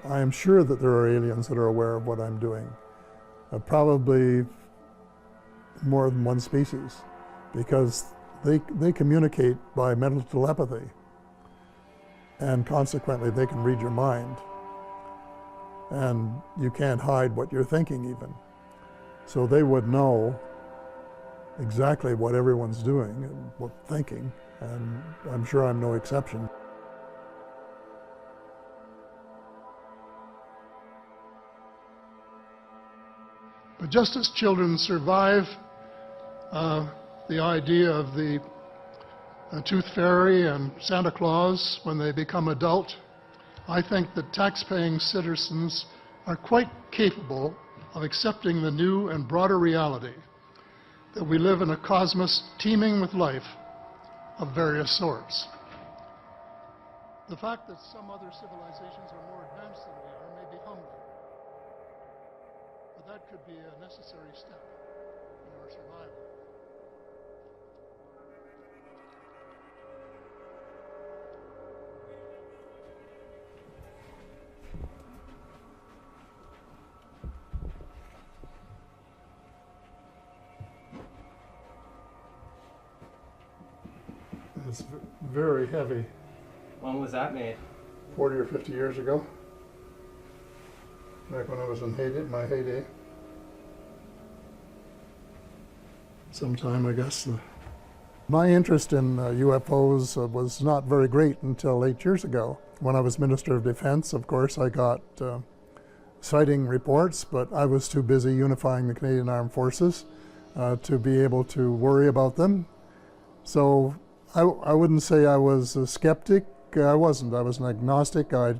I am sure that there are aliens that are aware of what I'm doing. Probably more than one species, because they communicate by mental telepathy, and consequently they can read your mind, and you can't hide what you're thinking even. So they would know exactly what everyone's doing and what thinking, and I'm sure I'm no exception. But just as children survive the idea of the Tooth Fairy and Santa Claus when they become adult, I think that tax-paying citizens are quite capable of accepting the new and broader reality that we live in a cosmos teeming with life of various sorts. The fact that some other civilizations are more advanced than we are may be humbling, but that could be a necessary step in our survival. It's very heavy. When was that made? 40 or 50 years ago. Back when I was in my heyday. Sometime, I guess. My interest in UFOs was not very great until 8 years ago. When I was Minister of Defense, of course, I got sighting reports, but I was too busy unifying the Canadian Armed Forces to be able to worry about them. So I wouldn't say I was a skeptic. I wasn't. I was an agnostic. I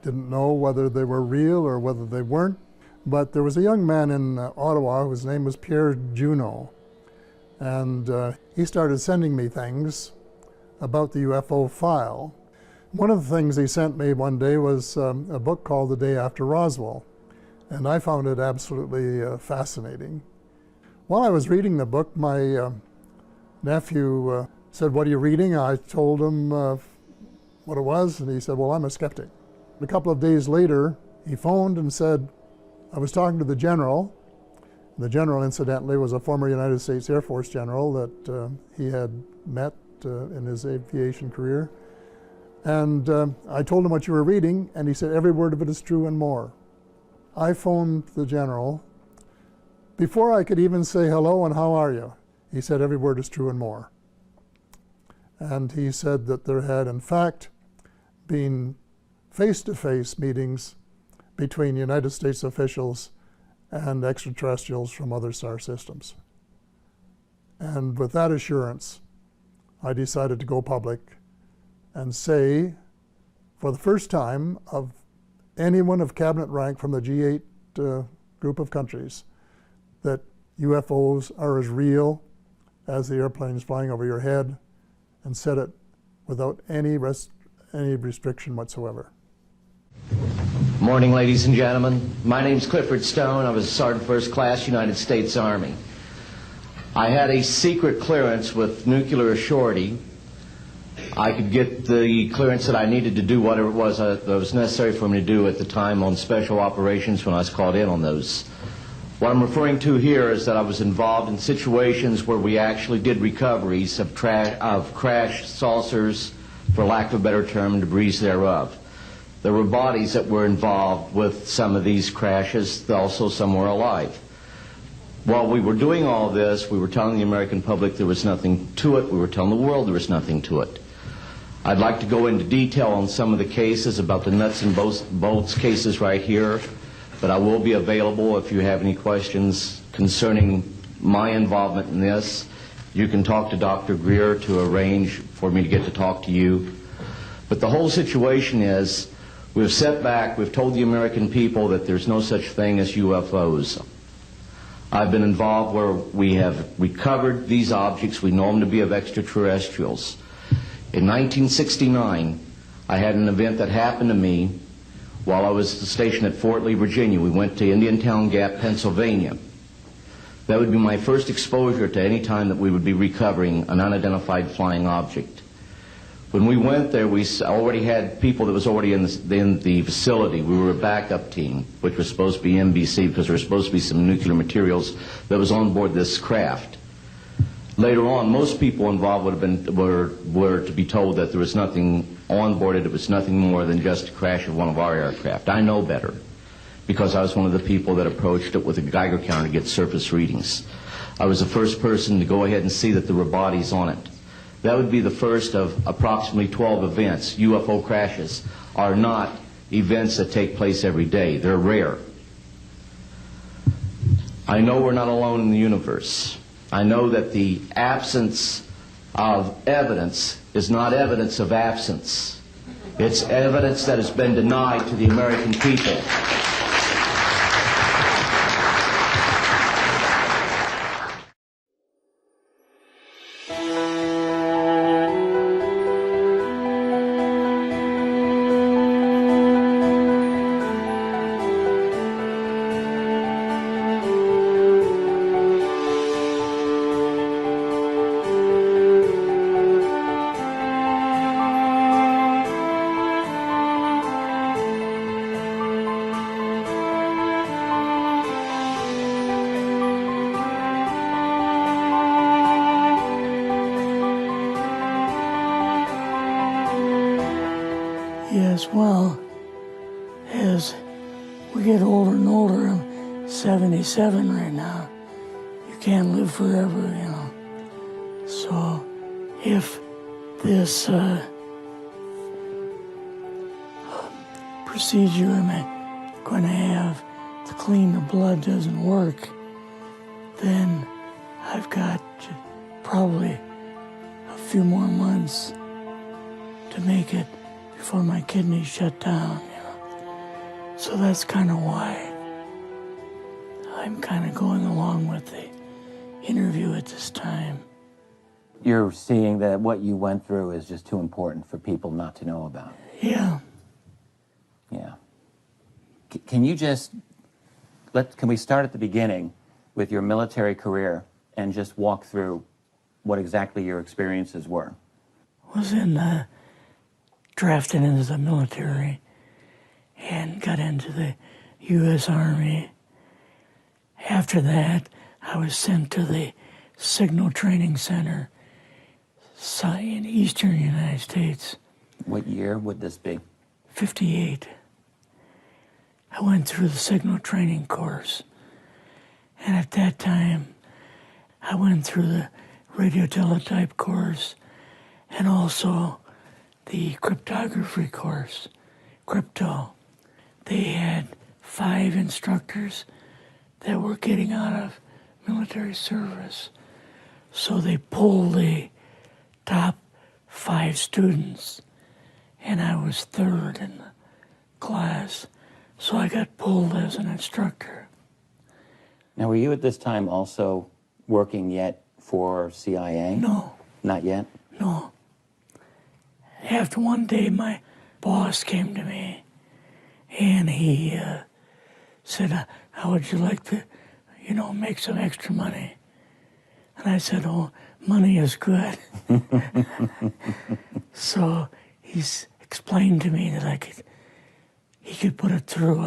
didn't know whether they were real or whether they weren't. But there was a young man in Ottawa whose name was Pierre Juno, and he started sending me things about the UFO file. One of the things he sent me one day was a book called The Day After Roswell, and I found it absolutely fascinating. While I was reading the book, my nephew said, "What are you reading?" I told him what it was, and he said, "Well, I'm a skeptic." A couple of days later, he phoned and said, I was talking to the general. The general, incidentally, was a former United States Air Force general that he had met in his aviation career. And I told him what you were reading, and he said, "Every word of it is true and more." I phoned the general. Before I could even say hello and how are you, he said, "Every word is true and more." And he said that there had, in fact, been face-to-face meetings between United States officials and extraterrestrials from other star systems. And with that assurance, I decided to go public and say, for the first time, of anyone of cabinet rank from the G8 group of countries, that UFOs are as real as the airplanes flying over your head, and said it without any restriction whatsoever. Morning, ladies and gentlemen. My name's Clifford Stone. I was a Sergeant First Class, United States Army. I had a secret clearance with nuclear assurity. I could get the clearance that I needed to do whatever it was that was necessary for me to do at the time on special operations when I was called in on those. What I'm referring to here is that I was involved in situations where we actually did recoveries of crashed saucers, for lack of a better term, debris thereof. There were bodies that were involved with some of these crashes, also some were alive. While we were doing all this, we were telling the American public there was nothing to it. We were telling the world there was nothing to it. I'd like to go into detail on some of the cases, about the nuts and bolts cases right here, but I will be available if you have any questions concerning my involvement in this. You can talk to Dr. Greer to arrange for me to get to talk to you. But the whole situation is, we've set back, we've told the American people that there's no such thing as UFOs. I've been involved where we have recovered these objects. We know them to be of extraterrestrials. In 1969, I had an event that happened to me while I was stationed at Fort Lee, Virginia. We went to Indiantown Gap, Pennsylvania. That would be my first exposure to any time that we would be recovering an unidentified flying object. When we went there, we already had people that was already in the facility. We were a backup team, which was supposed to be NBC, because there were supposed to be some nuclear materials that was on board this craft. Later on, most people involved were to be told that there was nothing on board it. It was nothing more than just a crash of one of our aircraft. I know better, because I was one of the people that approached it with a Geiger counter to get surface readings. I was the first person to go ahead and see that there were bodies on it. That would be the first of approximately 12 events. UFO crashes are not events that take place every day. They're rare. I know we're not alone in the universe. I know that the absence of evidence is not evidence of absence. It's evidence that has been denied to the American people. Yes, well, as we get older and older, I'm 77 right now. You can't live forever, you know. So if this procedure I'm going to have to clean the blood doesn't work, then I've got probably a few more months to make it before my kidneys shut down, you know. So that's kind of why I'm kind of going along with the interview at this time. You're seeing that what you went through is just too important for people not to know about. Yeah. Yeah. Can you just, can we start at the beginning with your military career and just walk through what exactly your experiences were? Was drafted into the military and got into the U.S. Army. After that, I was sent to the Signal Training Center in eastern United States. What year would this be? 58. I went through the Signal Training course. And at that time, I went through the radio teletype course and also the cryptography course, crypto. They had 5 instructors that were getting out of military service. So they pulled the top 5 students, and I was 3rd in the class. So I got pulled as an instructor. Now, were you at this time also working yet for CIA? No. Not yet? No. After one day, my boss came to me, and he said, how would you like to, make some extra money? And I said, oh, money is good. So he's explained to me that he could put it through,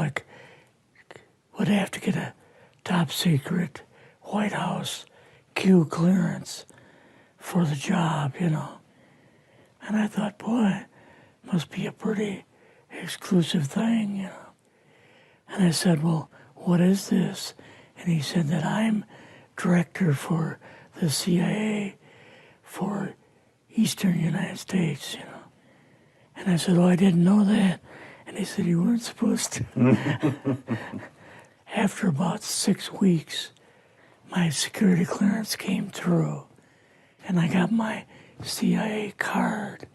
would have to get a top secret White House Q clearance for the job, And I thought, boy, must be a pretty exclusive thing, And I said, well, what is this? And he said that I'm director for the CIA for Eastern United States, And I said, oh, I didn't know that. And he said, you weren't supposed to. After about 6 weeks, my security clearance came through, and I got my CIA card.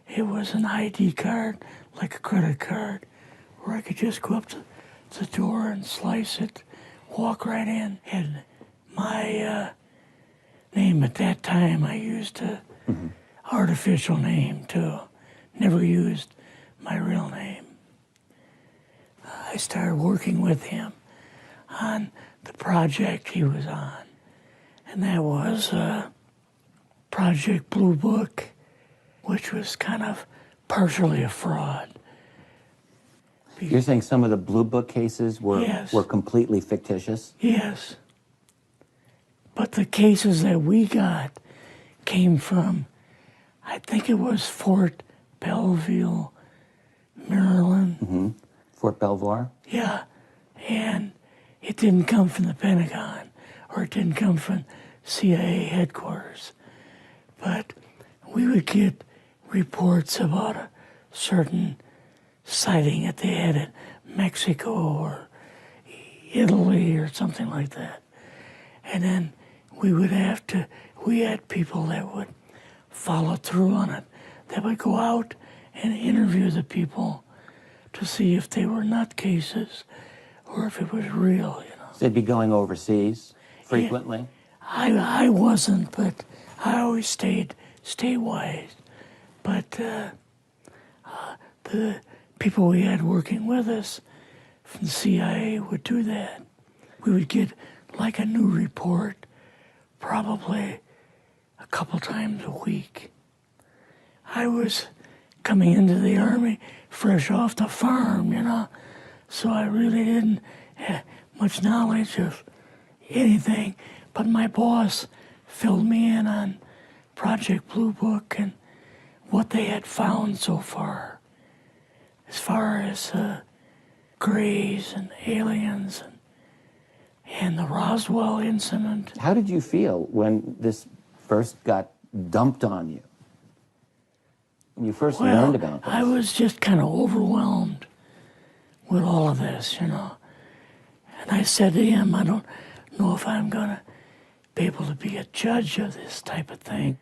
It was an ID card, like a credit card, where I could just go up to the door and slice it, walk right in. And my name at that time, I used a artificial name too. Never used my real name. I started working with him on the project he was on, and that was Project Blue Book. which was kind of partially a fraud. You're saying some of the Blue Book cases were, Yes. were completely fictitious? Yes. But the cases that we got came from, I think it was Fort Belvoir, Maryland. Fort Belvoir? Yeah. And it didn't come from the Pentagon, or it didn't come from CIA headquarters. But we would get reports about a certain sighting that they had in Mexico or Italy or something like that. And then we had people that would follow through on it, that would go out and interview the people to see if they were nutcases or if it was real, you know. So they'd be going overseas frequently? I wasn't, but I always stayed statewide. But the people we had working with us from the CIA would do that. We would get like a new report probably a couple times a week. I was coming into the Army fresh off the farm, you know, so I really didn't have much knowledge of anything, but my boss filled me in on Project Blue Book and what they had found so far as grays and aliens and the Roswell incident. How did you feel when this first got dumped on you? When you first learned about this? I was just kind of overwhelmed with all of this, you know. And I said to him, I don't know if I'm going to be able to be a judge of this type of thing.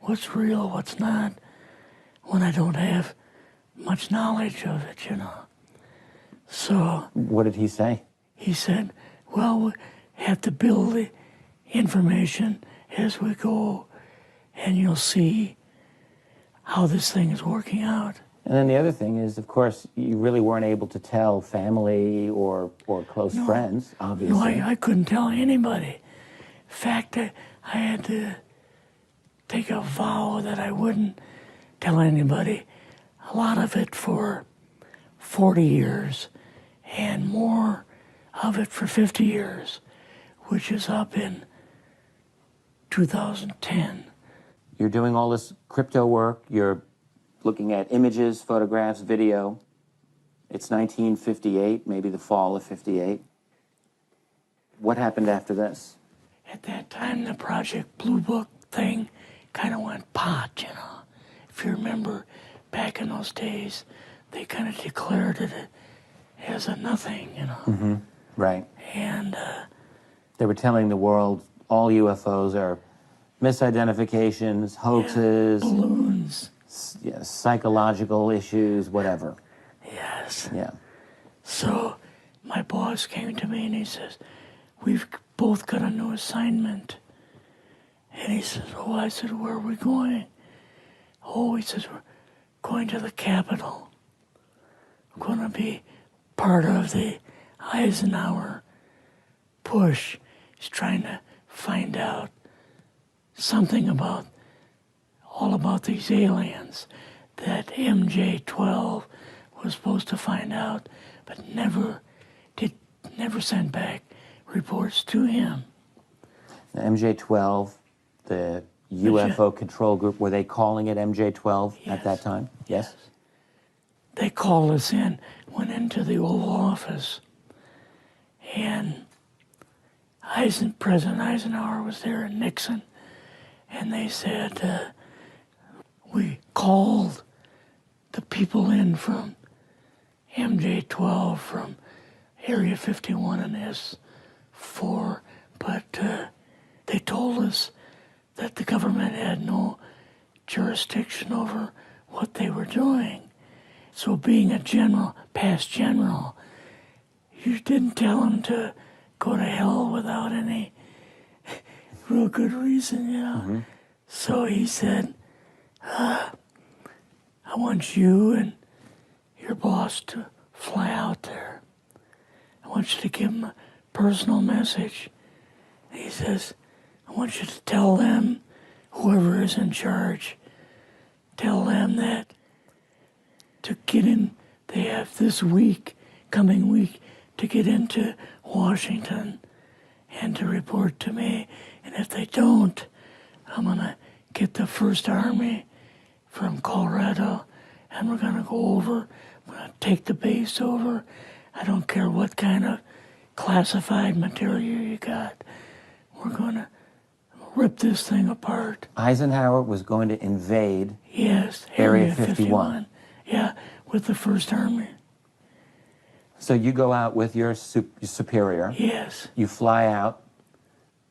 What's real, what's not, when I don't have much knowledge of it, you know. So What did he say? he said, well, we have to build the information as we go, and you'll see how this thing is working out. And then the other thing is, of course, you really weren't able to tell family or close friends, obviously. No, I couldn't tell anybody. In fact, I had to take a vow that I wouldn't tell anybody. A lot of it for 40 years, and more of it for 50 years, which is up in 2010. You're doing all this crypto work. You're looking at images, photographs, video. It's 1958, maybe the fall of 58. What happened after this? At that time, the Project Blue Book thing kind of went pot, you know. If you remember, back in those days, they kind of declared it as a nothing, you know. Right. And They were telling the world all UFOs are misidentifications, hoaxes, balloons. Psychological issues, whatever. Yes. Yeah. So my boss came to me and he says, we've both got a new assignment. And he says, oh, I said, where are we going? Oh, he says, we're going to the Capitol. I'm going to be part of the Eisenhower push. He's trying to find out something about all about these aliens that MJ-12 was supposed to find out, but never sent back reports to him. The MJ-12, the UFO control group, were they calling it MJ-12 at that time? Yes. They called us in, went into the Oval Office, and President Eisenhower was there and Nixon, and they said, we called the people in from MJ-12 from Area 51 and S4, but they told us that the government had no jurisdiction over what they were doing. So being a general, past general, you didn't tell them to go to hell without any real good reason, you know. So he said, I want you and your boss to fly out there. I want you to give them a personal message. And he says, I want you to tell them, whoever is in charge, tell them that to get in, they have this week, coming week, to get into Washington and to report to me. And if they don't, I'm going to get the First Army from Colorado, and we're going to go over. We're going to take the base over. I don't care what kind of classified material you got. We're going to rip this thing apart. Eisenhower was going to invade Yes, Area 51. Yeah, with the First Army. So you go out with your superior. Yes. You fly out.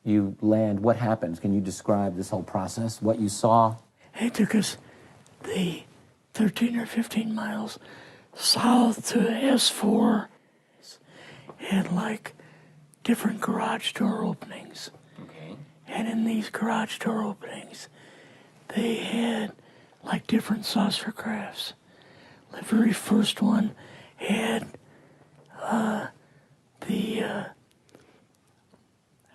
You land. What happens? Can you describe this whole process? What you saw? It took us the 13 or 15 miles south to S4 and like different garage door openings. Okay. And in these garage door openings, they had like different saucer crafts. The very first one had the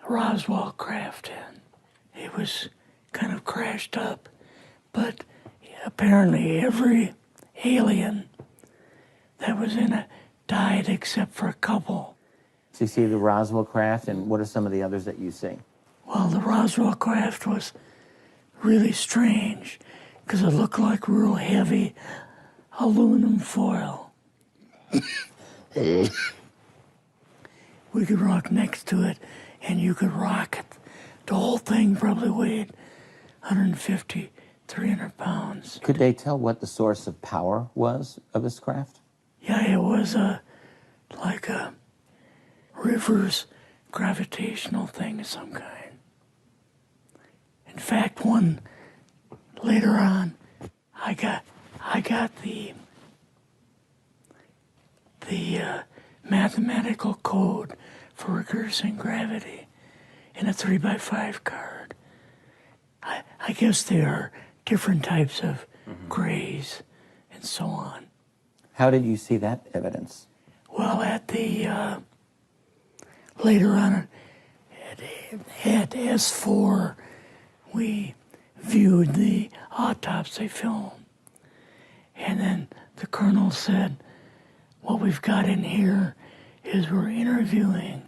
Roswell craft in. It was kind of crashed up, but apparently every alien that was in it died except for a couple. So you see the Roswell craft, and what are some of the others that you see? Well, the Roswell craft was really strange because it looked like real heavy aluminum foil. We could rock next to it, and you could rock it. The whole thing probably weighed 150, 300 pounds. Could they tell what the source of power was of this craft? Yeah, it was like a reverse gravitational thing of some kind. In fact, one later on, I got the mathematical code for reversing gravity in a 3x5 card. I guess there are different types of grays and so on. How did you see that evidence? Well, at the later on at S4, we viewed the autopsy film, and then the colonel said, "What we've got in here is we're interviewing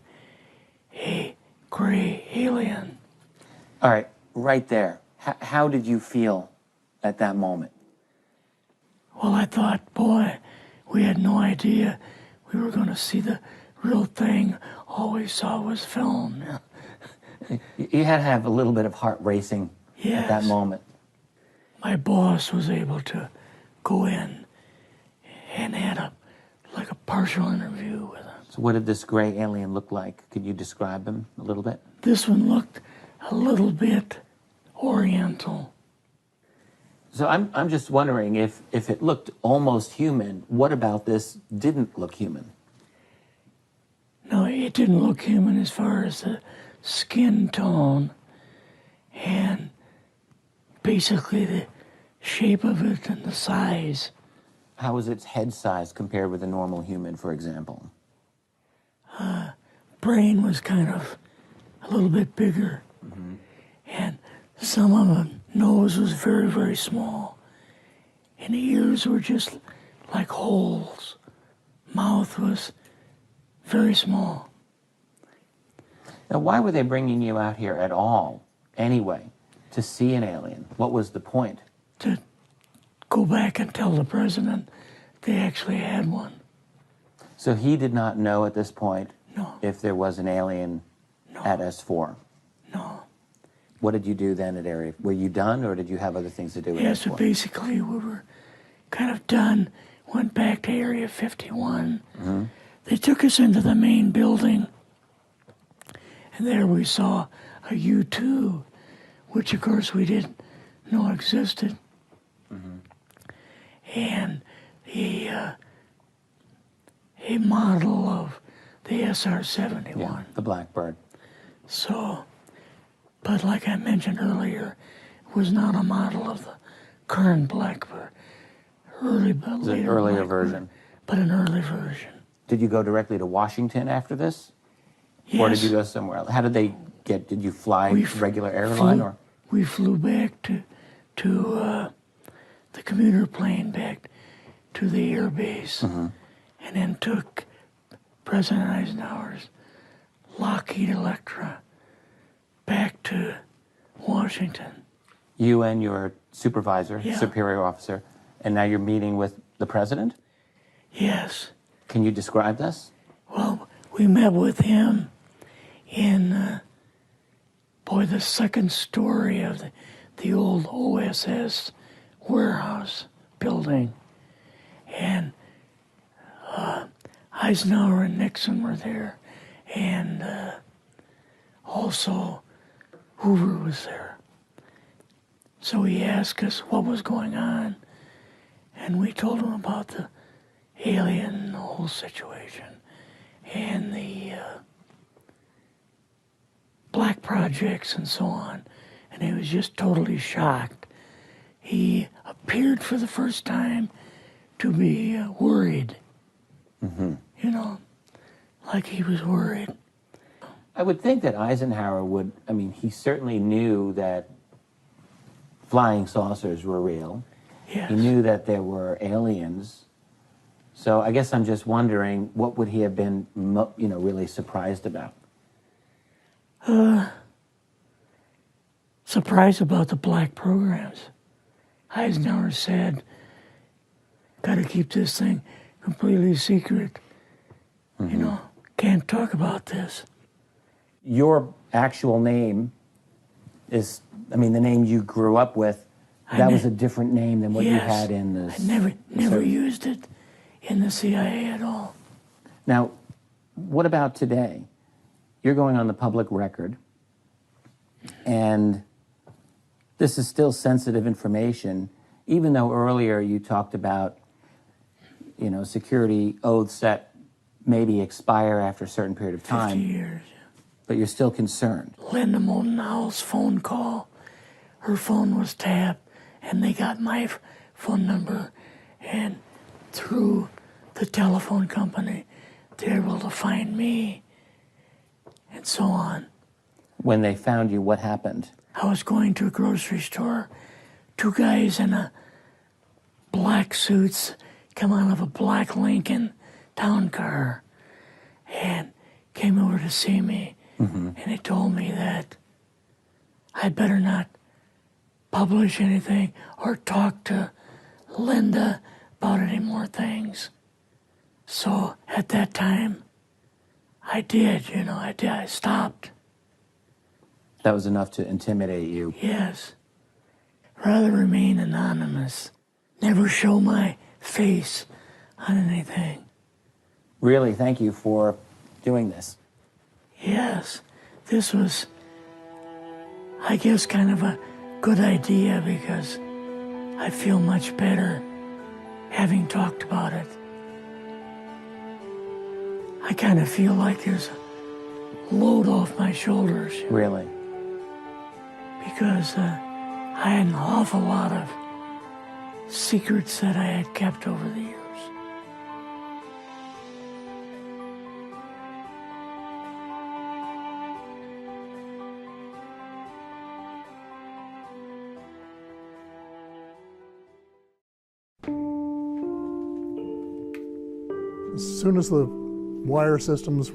a gray alien." All right, right there. How did you feel at that moment? Well, I thought, boy, we had no idea we were going to see the real thing. All we saw was film. You had to have a little bit of heart racing at that Yes. moment. My boss was able to go in and had a partial interview with him. So what did this gray alien look like? Could you describe him a little bit? This one looked a little bit oriental. So I'm just wondering if it looked almost human, what about this didn't look human? No, it didn't look human as far as the skin tone and basically the shape of it and the size. How was its head size compared with a normal human, for example? Brain was kind of a little bit bigger. And some of the nose was very, very small. And the ears were just like holes. Mouth was very small. Now, why were they bringing you out here at all, anyway, to see an alien? What was the point? To go back and tell the president they actually had one. So he did not know at this point No, if there was an alien at S4. no. What did you do then at Area? Were you done, or did you have other things to do at Yeah, S4? so basically we were kind of done. Went back to Area 51. They took us into the main building, and there we saw a U-2, which of course we didn't know existed. And a model of the SR-71. Yeah, the Blackbird. So, but like I mentioned earlier, it was not a model of the current Blackbird. It's an earlier version. But an early version. Did you go directly to Washington after this? Yes. Or did you go somewhere else? How did they get, did you fly regular airline or? We flew back to the commuter plane back to the air base, and then took President Eisenhower's Lockheed Electra back to Washington. You and your supervisor, Yeah. superior officer, and now you're meeting with the president? Yes. Can you describe this? Well, we met with him in, the second story of the old OSS warehouse building. And Eisenhower and Nixon were there, and also Hoover was there. So he asked us what was going on, and we told him about the alien, the whole situation, and the black projects and so on. And he was just totally shocked. He appeared for the first time to be worried. You know, like he was worried. I would think that Eisenhower would, he certainly knew that flying saucers were real. Yes. He knew that there were aliens. So I guess I'm just wondering, what would he have been, really surprised about? Surprised about the black programs. Eisenhower said, got to keep this thing completely secret. You know, can't talk about this. Your actual name is, the name you grew up with, that was a different name than what you had in the... I never used it in the CIA at all. Now, what about today? You're going on the public record, and this is still sensitive information, even though earlier you talked about, security oaths that maybe expire after a certain period of time. 50 years. But you're still concerned. Linda Moulton Howell's phone call, her phone was tapped, and they got my phone number, and through the telephone company, they were able to find me, and so on. When they found you, what happened? I was going to a grocery store. Two guys in a black suits come out of a black Lincoln town car and came over to see me. And they told me that I better not publish anything or talk to Linda about any more things. So at that time, I did, I stopped. That was enough to intimidate you. Yes. Rather remain anonymous. Never show my face on anything. Really, thank you for doing this. Yes, this was, I guess, kind of a good idea because I feel much better having talked about it. I kind of feel like there's a load off my shoulders. Really? Because I had an awful lot of secrets that I had kept over the years. As soon as the wire systems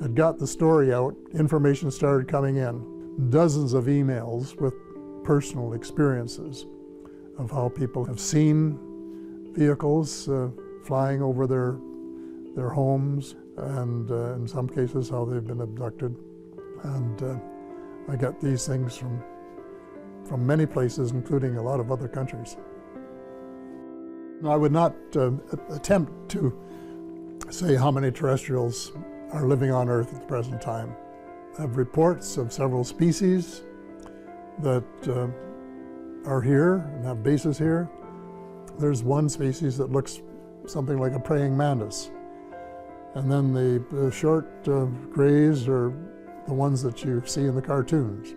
had got the story out, information started coming in. Dozens of emails with personal experiences of how people have seen vehicles flying over their homes, and in some cases how they've been abducted. And I got these things from many places, including a lot of other countries. I would not attempt to say how many terrestrials are living on Earth at the present time. I have reports of several species that are here and have bases here. There's one species that looks something like a praying mantis. And then the short grays are the ones that you see in the cartoons.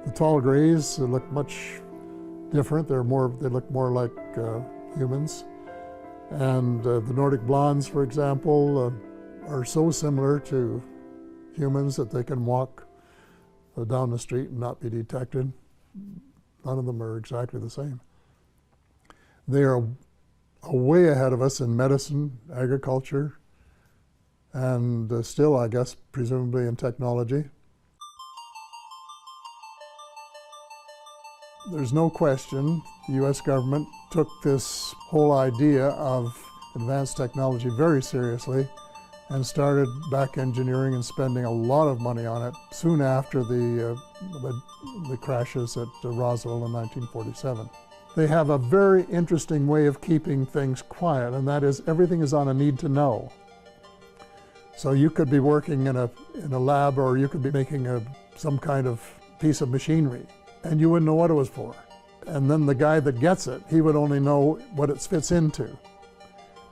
The tall grays look much different. They look more like humans. And the Nordic blondes, for example, are so similar to humans that they can walk down the street and not be detected. None of them are exactly the same. They are way ahead of us in medicine, agriculture, and still, I guess, presumably in technology. There's no question the U.S. government took this whole idea of advanced technology very seriously and started back engineering and spending a lot of money on it soon after the crashes at Roswell in 1947. They have a very interesting way of keeping things quiet, and that is everything is on a need to know. So you could be working in a lab, or you could be making some kind of piece of machinery, and you wouldn't know what it was for. And then the guy that gets it, he would only know what it fits into.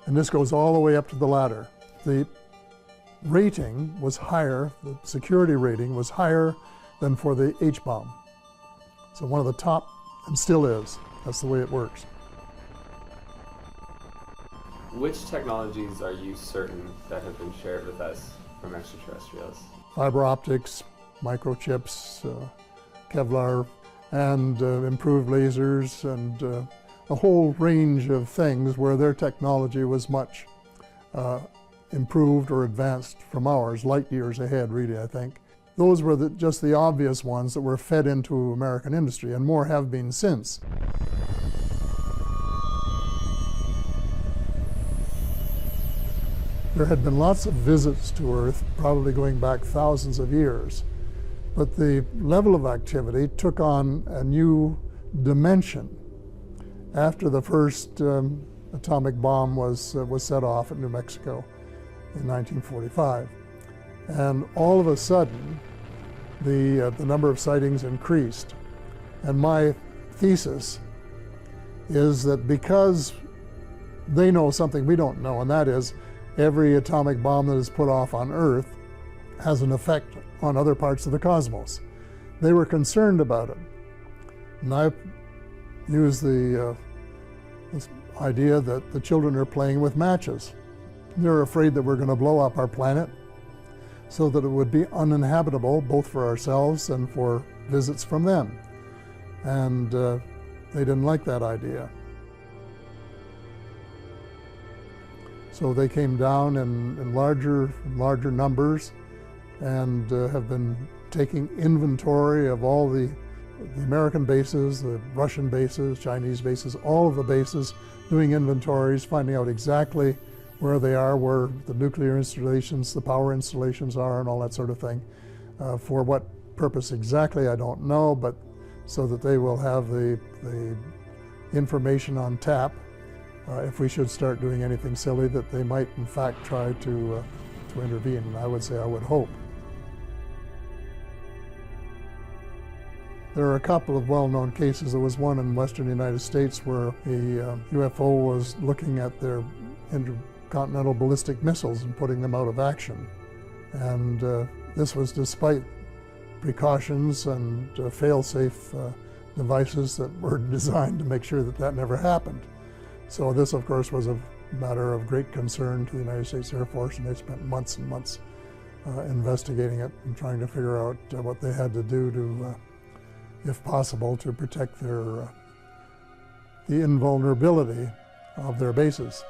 And this goes all the way up to the ladder. The rating was higher, the security rating was higher than for the H-bomb. So one of the top, and still is. That's the way it works. Which technologies are you certain that have been shared with us from extraterrestrials? Fiber optics, microchips, Kevlar, and improved lasers, and a whole range of things where their technology was much improved or advanced from ours, light years ahead, really, I think. Those were just the obvious ones that were fed into American industry, and more have been since. There had been lots of visits to Earth, probably going back thousands of years, but the level of activity took on a new dimension after the first atomic bomb was set off at New Mexico in 1945. And all of a sudden, the number of sightings increased. And my thesis is that because they know something we don't know, and that is every atomic bomb that is put off on Earth has an effect on other parts of the cosmos. They were concerned about it. And I used this idea that the children are playing with matches. They're afraid that we're going to blow up our planet so that it would be uninhabitable both for ourselves and for visits from them. And they didn't like that idea. So they came down in larger numbers and have been taking inventory of all the American bases, the Russian bases, Chinese bases, all of the bases, doing inventories, finding out exactly where they are, where the nuclear installations, the power installations are, and all that sort of thing. For what purpose exactly, I don't know, but so that they will have the information on tap if we should start doing anything silly, that they might in fact try to intervene. And I would say I would hope. There are a couple of well-known cases. There was one in western United States where a UFO was looking at their intercontinental ballistic missiles and putting them out of action. And this was despite precautions and fail-safe devices that were designed to make sure that that never happened. So this, of course, was a matter of great concern to the United States Air Force, and they spent months and months investigating it and trying to figure out what they had to do to, if possible, to protect the invulnerability of their bases.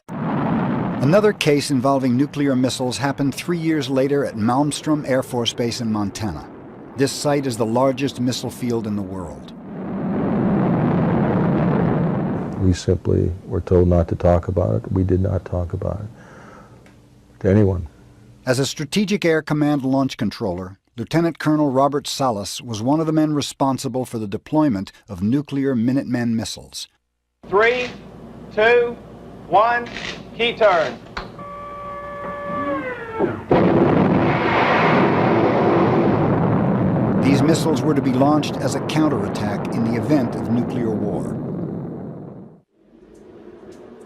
Another case involving nuclear missiles happened 3 years later at Malmstrom Air Force Base in Montana. This site is the largest missile field in the world. We simply were told not to talk about it. We did not talk about it to anyone. As a Strategic Air Command launch controller, Lieutenant Colonel Robert Salas was one of the men responsible for the deployment of nuclear Minuteman missiles. 3, 2, 1, key turn. These missiles were to be launched as a counterattack in the event of nuclear war.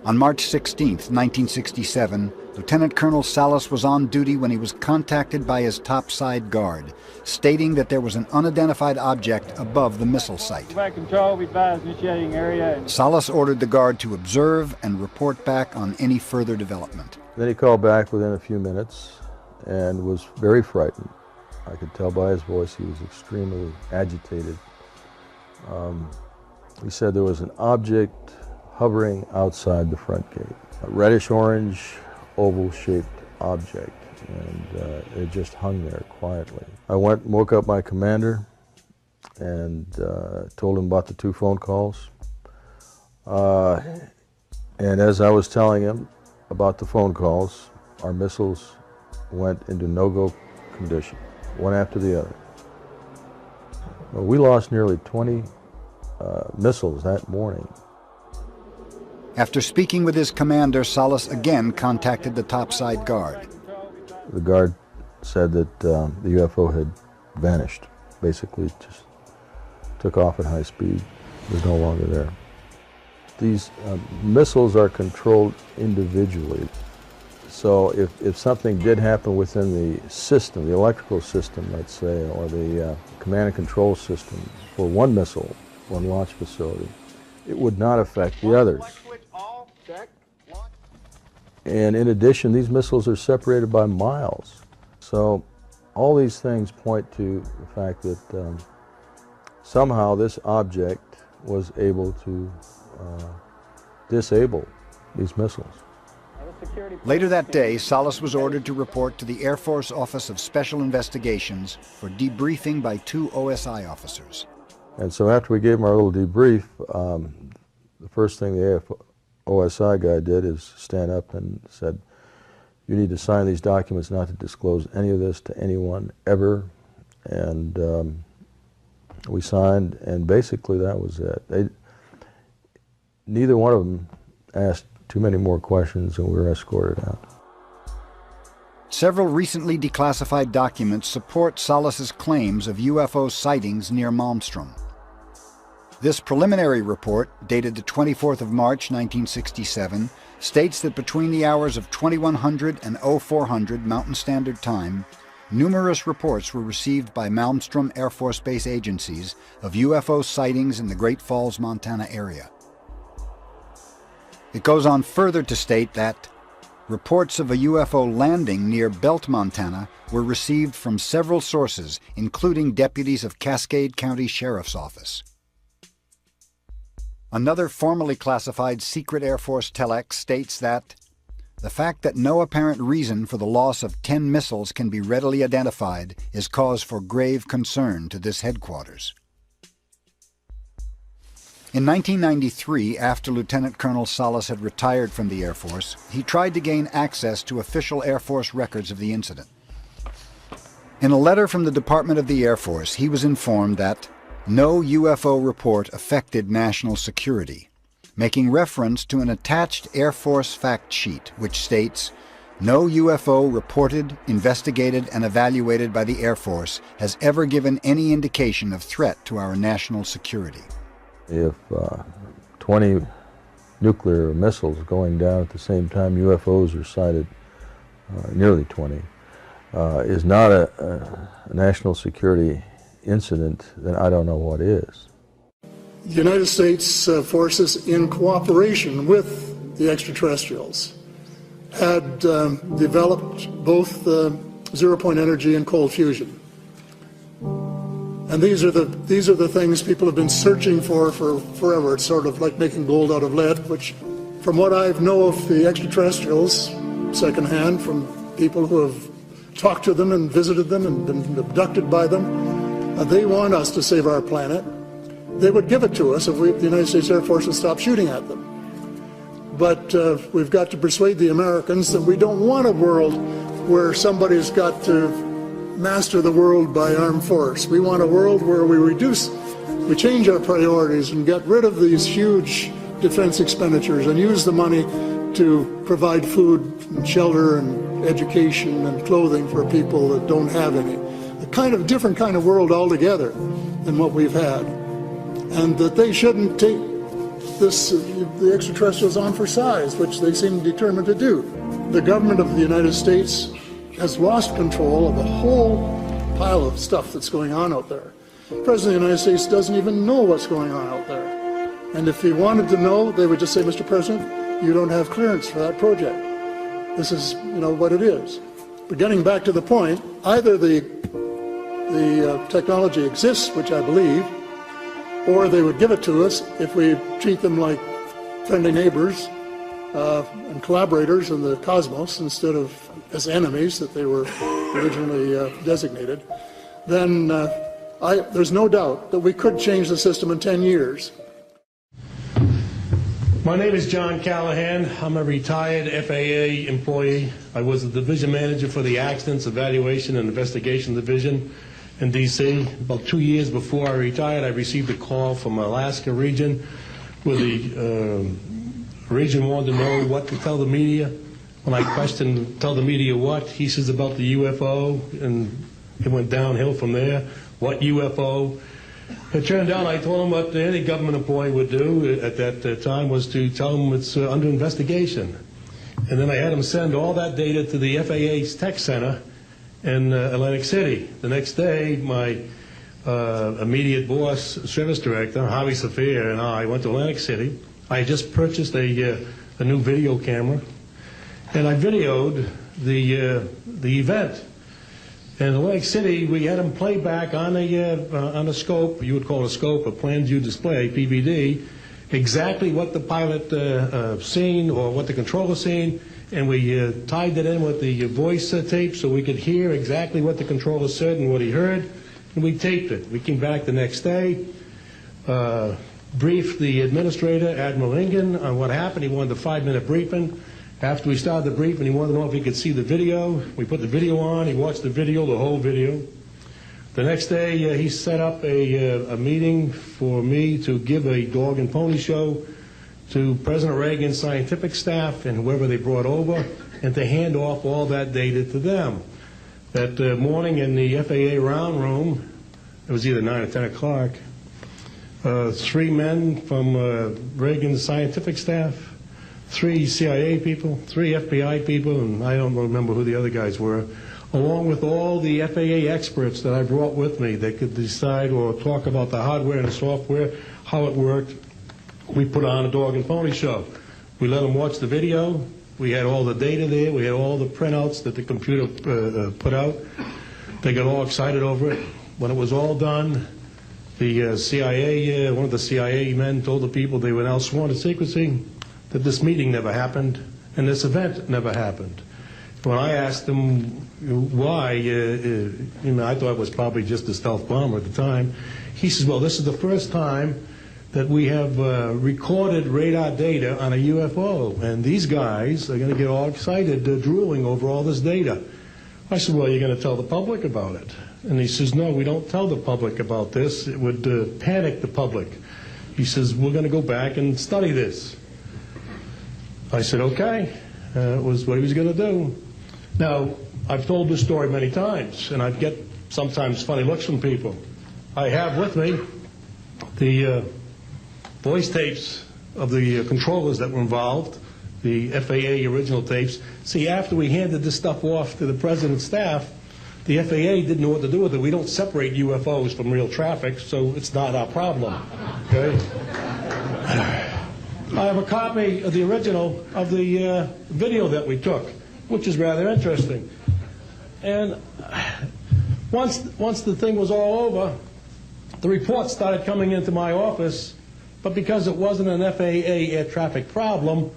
On March 16, 1967, Lieutenant Colonel Salas was on duty when he was contacted by his topside guard, stating that there was an unidentified object above the missile site. Combat control, we advise initiating area. Salas ordered the guard to observe and report back on any further development. Then he called back within a few minutes and was very frightened. I could tell by his voice he was extremely agitated. He said there was an object hovering outside the front gate. A reddish-orange, oval-shaped object, and it just hung there quietly. I went and woke up my commander and told him about the 2 phone calls. And as I was telling him about the phone calls, our missiles went into no-go condition, one after the other. Well, we lost nearly 20 missiles that morning. After speaking with his commander, Salas again contacted the topside guard. The guard said that the UFO had vanished, basically just took off at high speed, was no longer there. These missiles are controlled individually. So if something did happen within the system, the electrical system, let's say, or the command and control system for one missile, one launch facility, it would not affect the others. And in addition, these missiles are separated by miles. So all these things point to the fact that somehow this object was able to disable these missiles. Later that day, Salas was ordered to report to the Air Force Office of Special Investigations for debriefing by 2 OSI officers. And so after we gave him our little debrief, the first thing the OSI guy did is stand up and said, "You need to sign these documents not to disclose any of this to anyone ever." And we signed, and basically that was it. Neither one of them asked too many more questions, and we were escorted out. Several recently declassified documents support Salas's claims of UFO sightings near Malmstrom. This preliminary report, dated the 24th of March 1967, states that between the hours of 2100 and 0400 Mountain Standard Time, numerous reports were received by Malmstrom Air Force Base agencies of UFO sightings in the Great Falls, Montana area. It goes on further to state that reports of a UFO landing near Belt, Montana were received from several sources, including deputies of Cascade County Sheriff's Office. Another formally classified secret Air Force telex states that the fact that no apparent reason for the loss of 10 missiles can be readily identified is cause for grave concern to this headquarters. In 1993, after Lieutenant Colonel Salas had retired from the Air Force, he tried to gain access to official Air Force records of the incident. In a letter from the Department of the Air Force, he was informed that no UFO report affected national security, making reference to an attached Air Force fact sheet which states, "No UFO reported, investigated, and evaluated by the Air Force has ever given any indication of threat to our national security." If 20 nuclear missiles going down at the same time, UFOs are sighted, nearly 20, is not a national security incident, then I don't know what is. The United States forces, in cooperation with the extraterrestrials, had developed both zero-point energy and cold fusion. And these are the things people have been searching for forever. It's sort of like making gold out of lead, which, from what I know of the extraterrestrials, secondhand, from people who have talked to them and visited them and been abducted by them, they want us to save our planet. They would give it to us if the United States Air Force would stop shooting at them. But we've got to persuade the Americans that we don't want a world where somebody's got to master the world by armed force. We want a world where we change our priorities and get rid of these huge defense expenditures and use the money to provide food and shelter and education and clothing for people that don't have any. A different kind of world altogether than what we've had. And that they shouldn't take the extraterrestrials on for size, which they seem determined to do. The government of the United States has lost control of a whole pile of stuff that's going on out there. The President of the United States doesn't even know what's going on out there. And if he wanted to know, they would just say, "Mr. President, you don't have clearance for that project. This is, what it is." But getting back to the point, either the technology exists, which I believe, or they would give it to us if we treat them like friendly neighbors and collaborators in the cosmos instead of as enemies that they were originally designated, then there's no doubt that we could change the system in 10 years. My name is John Callahan. I'm a retired FAA employee. I was the division manager for the Accidents Evaluation and Investigation Division in D.C. About 2 years before I retired, I received a call from Alaska region where the region wanted to know what to tell the media. When I questioned, tell the media what, he says about the UFO, and it went downhill from there. What UFO? It turned out I told him what any government employee would do at that time was to tell him it's under investigation. And then I had him send all that data to the FAA's tech center in Atlantic City. The next day, my immediate boss, service director, Javi Safir, and I went to Atlantic City. I had just purchased a new video camera, and I videoed the event. In Atlantic City, we had them play back on a scope, you would call it a scope, a plan view display, PVD, exactly what the pilot seen or what the controller seen, and we tied that in with the voice tape so we could hear exactly what the controller said and what he heard, and we taped it. We came back the next day, briefed the administrator, Admiral Ingen, on what happened. He wanted a 5-minute briefing. After we started the briefing, he wanted to know if he could see the video. We put the video on. He watched the video, the whole video. The next day, he set up a meeting for me to give a dog and pony show to President Reagan's scientific staff and whoever they brought over, and to hand off all that data to them. That morning in the FAA round room, it was either 9 or 10 o'clock, 3 men from Reagan's scientific staff, 3 CIA people, 3 FBI people, and I don't remember who the other guys were, along with all the FAA experts that I brought with me that could decide or talk about the hardware and the software, how it worked. We put on a dog and pony show. We let them watch the video. We had all the data there. We had all the printouts that the computer put out. They got all excited over it. When it was all done, the CIA, one of the CIA men told the people they were now sworn to secrecy, that this meeting never happened and this event never happened. When I asked him why, I thought it was probably just a stealth bomber at the time. He says, well, this is the first time that we have recorded radar data on a UFO, and these guys are going to get all excited, drooling over all this data. I said, well, you're going to tell the public about it? And he says, no, we don't tell the public about this. It would panic the public. He says, we're going to go back and study this. I said, okay. It was what he was going to do. Now, I've told this story many times, and I get sometimes funny looks from people. I have with me the voice tapes of the controllers that were involved, the FAA original tapes. See, after we handed this stuff off to the president's staff, the FAA didn't know what to do with it. We don't separate UFOs from real traffic, so it's not our problem. Okay? I have a copy of the original of the video that we took, which is rather interesting. And once the thing was all over, the reports started coming into my office, but because it wasn't an FAA air traffic problem,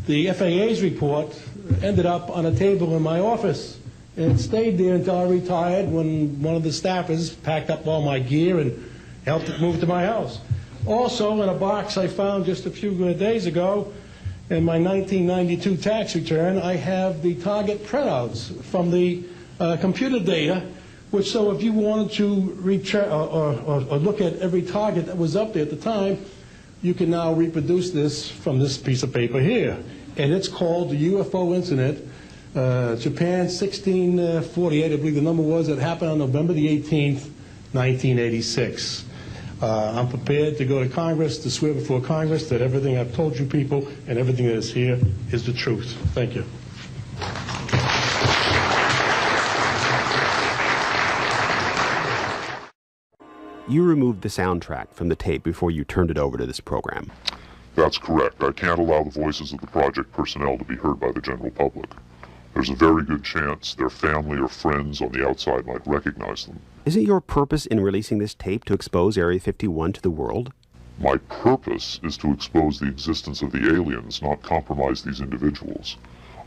the FAA's report ended up on a table in my office. And it stayed there until I retired, when one of the staffers packed up all my gear and helped it move to my house. Also, in a box I found just a few days ago, in my 1992 tax return, I have the target printouts from the computer data, which, so if you wanted to return or look at every target that was up there at the time, you can now reproduce this from this piece of paper here. And it's called the UFO incident, Japan 1648, I believe the number was, that happened on November the 18th, 1986. I'm prepared to go to Congress to swear before Congress that everything I've told you people and everything that is here is the truth. Thank you. You removed the soundtrack from the tape before you turned it over to this program. That's correct. I can't allow the voices of the project personnel to be heard by the general public. There's a very good chance their family or friends on the outside might recognize them. Isn't your purpose in releasing this tape to expose Area 51 to the world? My purpose is to expose the existence of the aliens, not compromise these individuals.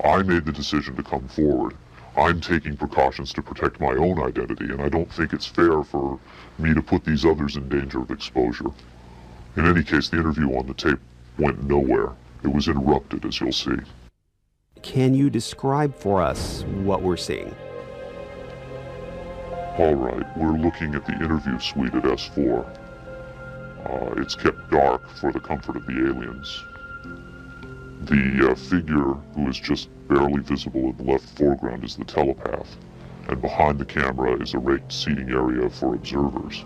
I made the decision to come forward. I'm taking precautions to protect my own identity, and I don't think it's fair for me to put these others in danger of exposure. In any case, the interview on the tape went nowhere. It was interrupted, as you'll see. Can you describe for us what we're seeing? All right, we're looking at the interview suite at S4. It's kept dark for the comfort of the aliens. The figure who is just barely visible in the left foreground is the telepath, and behind the camera is a raked seating area for observers.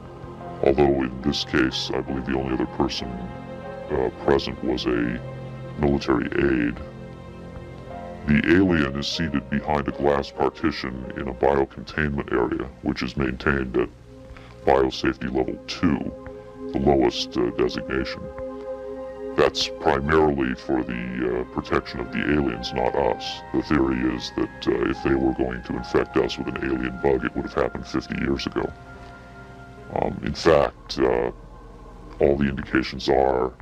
Although in this case, I believe the only other person present was a military aide. The alien is seated behind a glass partition in a biocontainment area, which is maintained at biosafety level 2, the lowest designation. That's primarily for the protection of the aliens, not us. The theory is that if they were going to infect us with an alien bug, it would have happened 50 years ago. In fact, all the indications are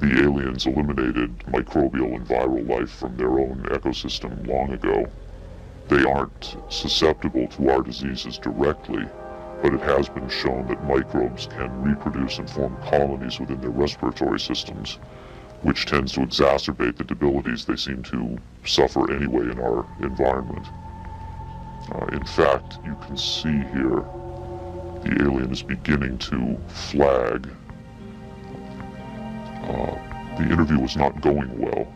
the aliens eliminated microbial and viral life from their own ecosystem long ago. They aren't susceptible to our diseases directly, but it has been shown that microbes can reproduce and form colonies within their respiratory systems, which tends to exacerbate the debilities they seem to suffer anyway in our environment. In fact, you can see here the alien is beginning to flag. The interview was not going well.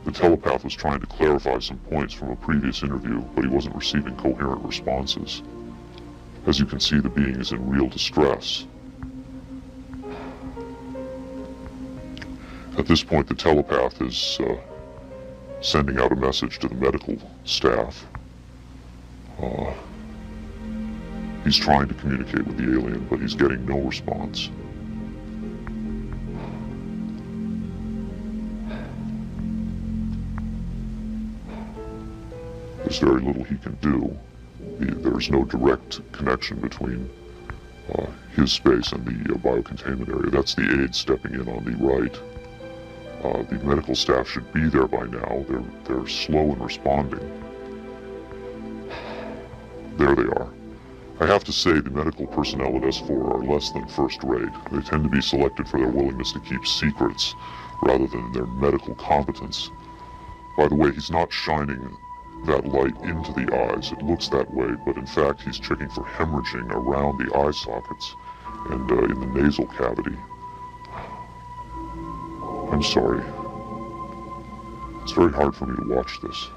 The telepath was trying to clarify some points from a previous interview, but he wasn't receiving coherent responses. As you can see, the being is in real distress. At this point, the telepath is sending out a message to the medical staff. He's trying to communicate with the alien, but he's getting no response. There's very little he can do. There's no direct connection between his space and the biocontainment area. That's the aide stepping in on the right. The medical staff should be there by now. They're slow in responding. There they are. I have to say the medical personnel at S4 are less than first rate. They tend to be selected for their willingness to keep secrets rather than their medical competence. By the way, he's not shining that light into the eyes. It looks that way, but in fact he's checking for hemorrhaging around the eye sockets and in the nasal cavity. I'm sorry. It's very hard for me to watch this.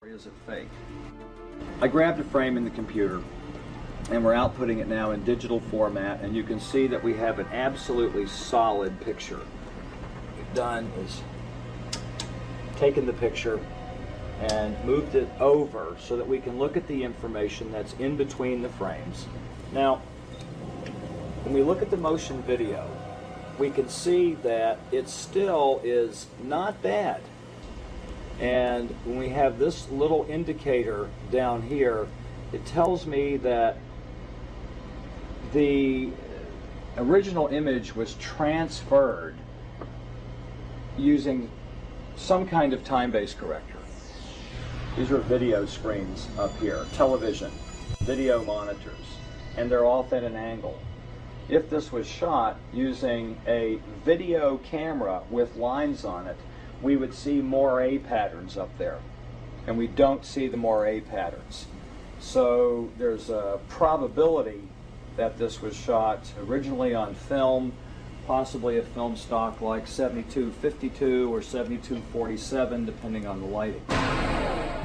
Is it fake? I grabbed a frame in the computer and we're outputting it now in digital format, and you can see that we have an absolutely solid picture. What we've done is taken the picture and moved it over so that we can look at the information that's in between the frames. Now, when we look at the motion video, we can see that it still is not bad. And when we have this little indicator down here, it tells me that the original image was transferred using some kind of time-based corrector. These are video screens up here, television, video monitors, and they're off at an angle. If this was shot using a video camera with lines on it, we would see moire patterns up there, and we don't see the moire patterns. So there's a probability that this was shot originally on film, possibly a film stock like 7252 or 7247, depending on the lighting.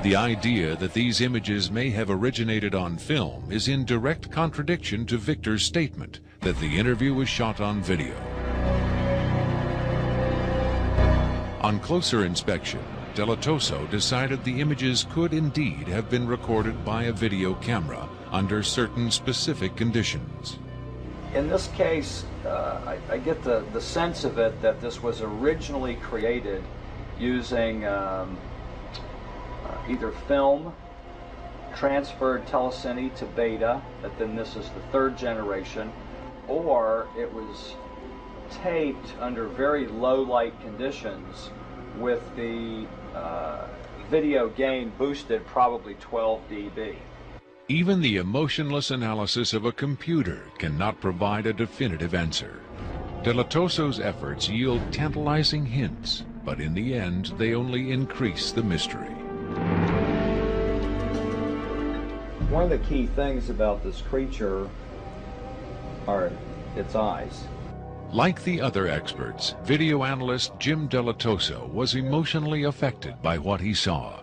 The idea that these images may have originated on film is in direct contradiction to Victor's statement that the interview was shot on video. On closer inspection, Delatoso decided the images could indeed have been recorded by a video camera under certain specific conditions. In this case, I get the sense of it that this was originally created using either film, transferred telecine to beta, but then this is the third generation, or it was taped under very low light conditions with the video gain boosted probably 12 dB. Even the emotionless analysis of a computer cannot provide a definitive answer. Delatoso's efforts yield tantalizing hints, but in the end they only increase the mystery. One of the key things about this creature are its eyes. Like the other experts, video analyst Jim Delatoso was emotionally affected by what he saw.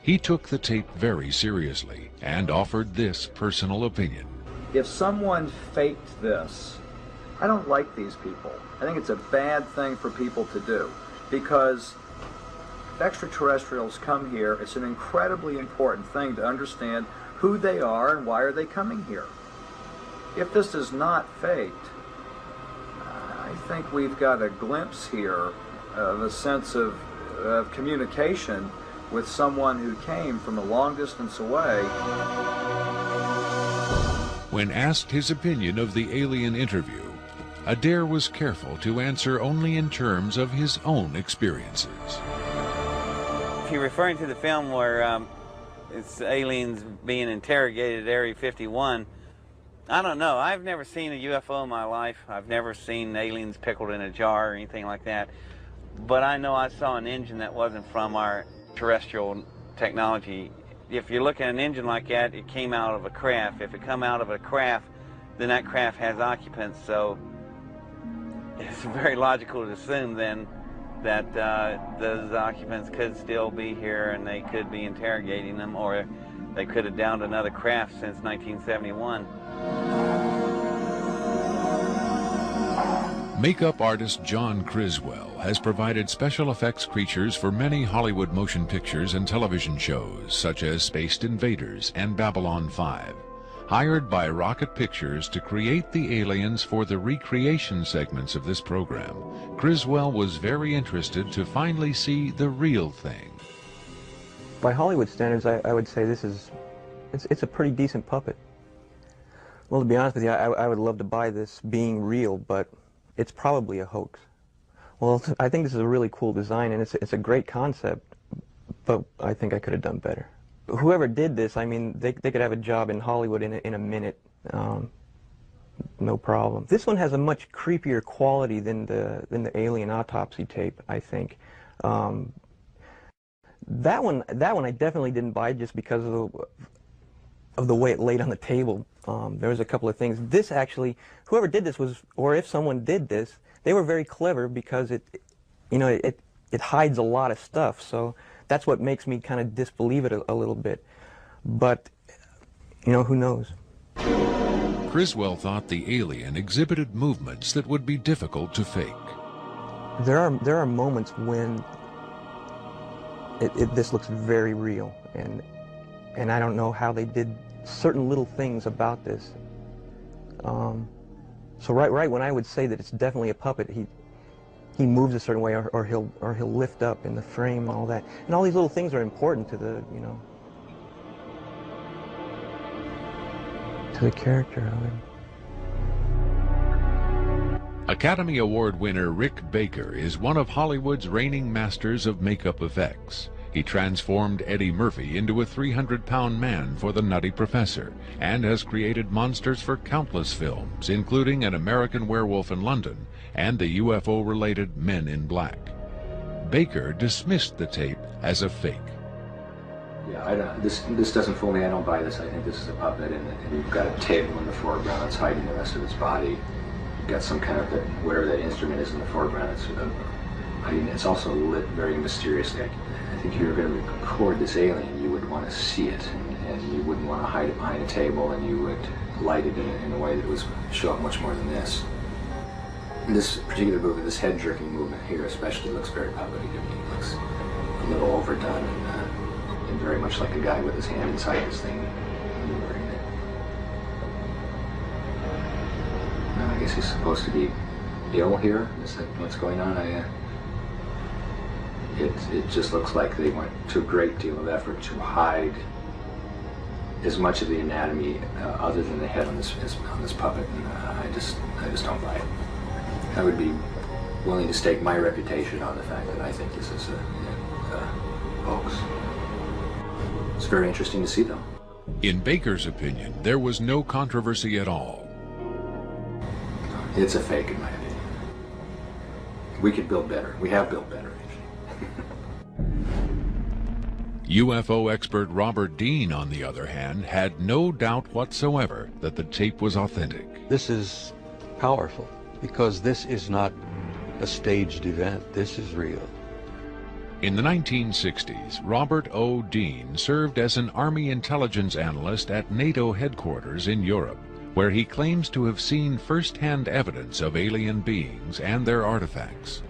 He took the tape very seriously and offered this personal opinion. If someone faked this, I don't like these people. I think it's a bad thing for people to do, because if extraterrestrials come here, it's an incredibly important thing to understand who they are and why are they coming here. If this is not faked, I think we've got a glimpse here of a sense of communication with someone who came from a long distance away. When asked his opinion of the alien interview, Adair was careful to answer only in terms of his own experiences. If you're referring to the film where it's aliens being interrogated at Area 51, I don't know. I've never seen a UFO in my life. I've never seen aliens pickled in a jar or anything like that. But I know I saw an engine that wasn't from our terrestrial technology. If you look at an engine like that, it came out of a craft. If it come out of a craft, then that craft has occupants. So it's very logical to assume then that those occupants could still be here and they could be interrogating them, or they could have downed another craft since 1971. Makeup artist John Criswell has provided special effects creatures for many Hollywood motion pictures and television shows, such as Spaced Invaders and Babylon 5. Hired by Rocket Pictures to create the aliens for the recreation segments of this program, Criswell was very interested to finally see the real thing. By Hollywood standards, I would say it's a pretty decent puppet. Well, to be honest with you, I would love to buy this being real, but it's probably a hoax. Well, I think this is a really cool design, and it's a great concept, but I think I could have done better. Whoever did this, I mean, they could have a job in Hollywood in a minute, no problem. This one has a much creepier quality than the alien autopsy tape, I think. That one I definitely didn't buy just because of the way it laid on the table. There was a couple of things. This actually, whoever did this was, or if someone did this, they were very clever because it hides a lot of stuff. So that's what makes me kind of disbelieve it a little bit. But, who knows? Criswell thought the alien exhibited movements that would be difficult to fake. There are moments when this looks very real, and I don't know how they did certain little things about this. So right when I would say that it's definitely a puppet, he moves a certain way, or he'll lift up in the frame and all that, and all these little things are important to the to the character of him. Academy Award winner Rick Baker is one of Hollywood's reigning masters of makeup effects. He transformed Eddie Murphy into a 300-pound man for The Nutty Professor, and has created monsters for countless films, including An American Werewolf in London and the UFO-related Men in Black. Baker dismissed the tape as a fake. Yeah, this doesn't fool me. I don't buy this. I think this is a puppet, and you've got a table in the foreground that's hiding the rest of its body. You've got some kind of, whatever that instrument is in the foreground, it's also lit very mysteriously. I think if you were going to record this alien, you would want to see it, and you wouldn't want to hide it behind a table, and you would light it in a way that would show up much more than this. This particular movement, this head-jerking movement here especially, looks very puppety to me. It looks a little overdone and very much like a guy with his hand inside this thing maneuvering it. I guess he's supposed to be ill here. Is that what's going on? It just looks like they went to a great deal of effort to hide as much of the anatomy other than the head on this puppet, and I just don't buy it. I would be willing to stake my reputation on the fact that I think this is a hoax. It's very interesting to see, though. In Baker's opinion, there was no controversy at all. It's a fake, in my opinion. We could build better. We have built better, actually. UFO expert Robert Dean, on the other hand, had no doubt whatsoever that the tape was authentic. This is powerful because this is not a staged event. This is real. In the 1960s, Robert O. Dean served as an Army intelligence analyst at NATO headquarters in Europe, where he claims to have seen first-hand evidence of alien beings and their artifacts.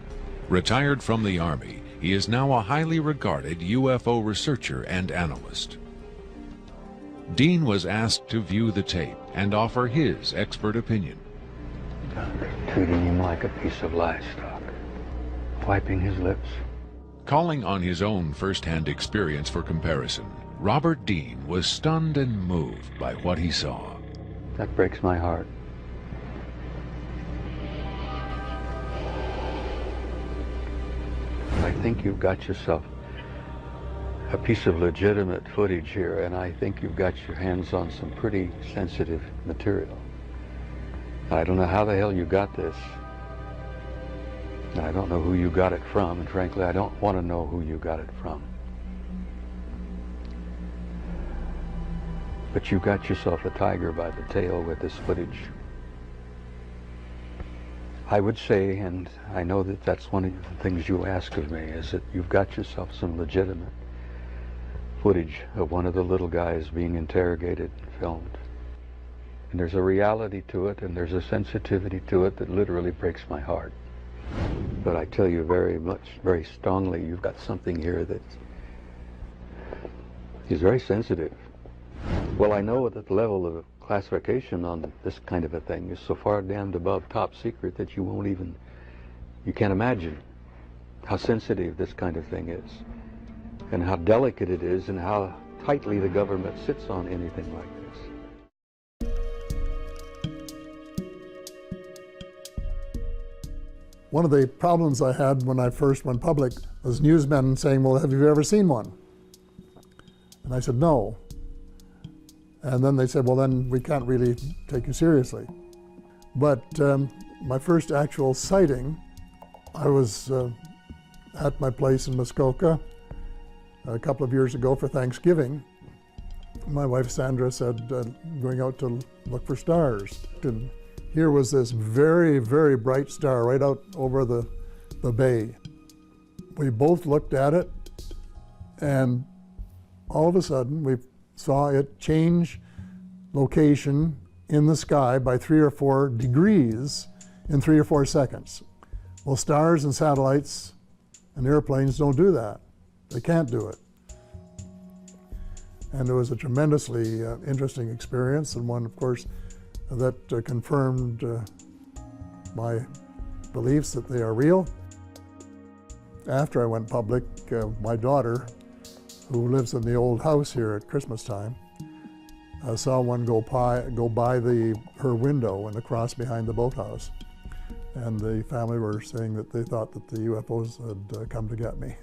Retired from the Army, he is now a highly regarded UFO researcher and analyst. Dean was asked to view the tape and offer his expert opinion. They're treating him like a piece of livestock, wiping his lips. Calling on his own first-hand experience for comparison, Robert Dean was stunned and moved by what he saw. That breaks my heart. I think you've got yourself a piece of legitimate footage here, and I think you've got your hands on some pretty sensitive material. I don't know how the hell you got this. I don't know who you got it from, and frankly, I don't want to know who you got it from. But you got yourself a tiger by the tail with this footage. I would say, and I know that that's one of the things you ask of me, is that you've got yourself some legitimate footage of one of the little guys being interrogated and filmed. And there's a reality to it, and there's a sensitivity to it that literally breaks my heart. But I tell you very strongly, you've got something here that is very sensitive. Well, I know that the level of classification on this kind of a thing is so far damned above top secret that you can't imagine how sensitive this kind of thing is, and how delicate it is, and how tightly the government sits on anything like this. One of the problems I had when I first went public was newsmen saying, well, have you ever seen one? And I said, no. And then they said, well, then we can't really take you seriously. But my first actual sighting, I was at my place in Muskoka a couple of years ago for Thanksgiving. My wife Sandra said, going out to look for stars. And here was this very, very bright star right out over the bay. We both looked at it, and all of a sudden we saw it change location in the sky by 3 or 4 degrees in 3 or 4 seconds. Well, stars and satellites and airplanes don't do that. They can't do it. And it was a tremendously interesting experience, and one, of course, that confirmed my beliefs that they are real. After I went public, my daughter, who lives in the old house here at Christmas time, saw one go by her window in the cross behind the boathouse. And the family were saying that they thought that the UFOs had come to get me.